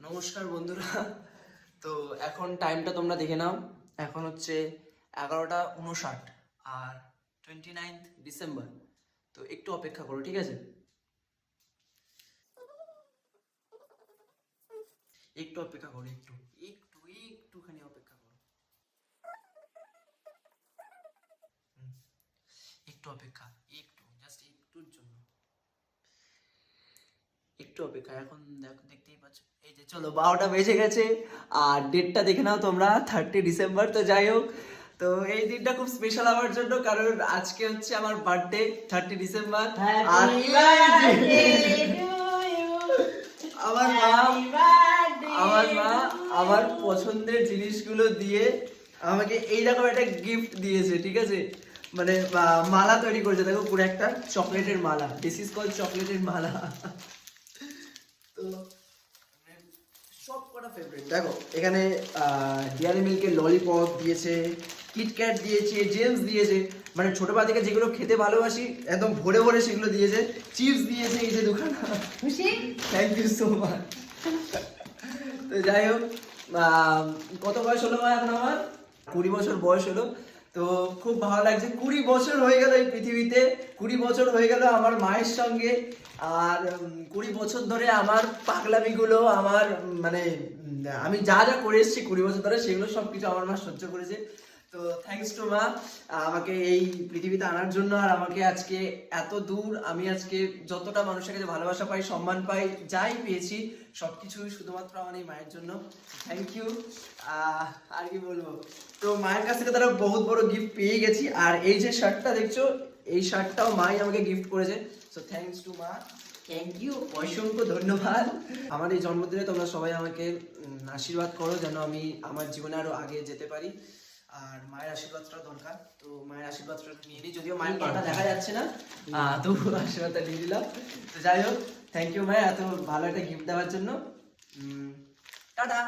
নমস্কার বন্ধুরা। তো এখন টাইমটা তোমরা দেখে নাও, এখন হচ্ছে 11টা 59 আর 29 ডিসেম্বর। তো একটু অপেক্ষা করো, ঠিক আছে? একটু অপেক্ষা করো, একটু একটু একটুখানি অপেক্ষা করো। হুম, একটু অপেক্ষা, একটু জাস্ট একটুর জন্য একটু অপেক্ষা। এখন দেখো, দেখতেই পাচ্ছ, এই যে চলো 12টা বেজে গেছে আর ডেটটা দেখে নাও তোমরা, 30 ডিসেম্বর। তো যাই হোক, তো এই দিনটা খুব স্পেশাল আমার জন্য, কারণ আজকে হচ্ছে আমার বার্থডে, 30 ডিসেম্বর। আর আমার মা আমার মা আমার পছন্দের জিনিসগুলো দিয়ে আমাকে এইরকম একটা গিফট দিয়েছে, ঠিক আছে? মানে মালা তৈরি করেছে, দেখো পুরো একটা চকলেটের মালা। দিস ইজ কল চকলেটের মালা। তো সব কটা ফেভারিট দেখো, এখানে ডিয়ারি মিল্কের ললিপপ দিয়েছে, কিটক্যাট দিয়েছে, জেমস দিয়েছে, মানে ছোটবেলা থেকে যেগুলো খেতে ভালোবাসি একদম ভরে ভরে সেগুলো দিয়েছে। চিপস দিয়েছে, এই যে দোকান। খুশি, থ্যাংক ইউ সো মাচ। তো যাই হোক, কত বয়স হলো মা এখন আমার? 20 বছর বয়স হলো। তো খুব ভালো লাগছে, 20 বছর হয়ে গেল এই পৃথিবীতে, 20 বছর হয়ে গেল আমার মায়ের সঙ্গে। আর 20 বছর ধরে আমার পাগলামিগুলো, আমার মানে আমি যা যা করে এসেছি 20 বছর ধরে, সেগুলো সব কিছু আমার মা সহ্য করেছে। তো থ্যাঙ্কস টু মা, আমাকে এই পৃথিবীতে আনার জন্য, আর আমাকে আজকে এত দূর, আমি আজকে যতটা মানুষের কাছে ভালোবাসা পাই, সম্মান পাই, যাই পেয়েছি সবকিছুই শুধুমাত্র আমার এই মায়ের জন্য। Thank you. আর কি বলবো, তো মায়ের কাছ থেকে তারা বহুত বড় গিফট পেয়ে গেছি। আর এই যে শার্টটা দেখছো, এই শার্টটাও মাই আমাকে গিফট করেছে। সো থ্যাঙ্কস টু মা, থ্যাংক ইউ, অসংখ্য ধন্যবাদ। আমার এই জন্মদিনে তোমরা সবাই আমাকে আশীর্বাদ করো, যেন আমি আমার জীবনে আরো আগে যেতে পারি। আর মায়ের আশীর্বাদটা দরকার, তো মায়ের আশীর্বাদটা নিয়ে নিই, যদিও মায়ের পাটা দেখা যাচ্ছে না, তো আশীর্বাদটা নিয়ে নিলাম। তো যাই হোক, থ্যাংক ইউ মায়ের এত ভালো একটা গিফট দেওয়ার জন্য। টাটা।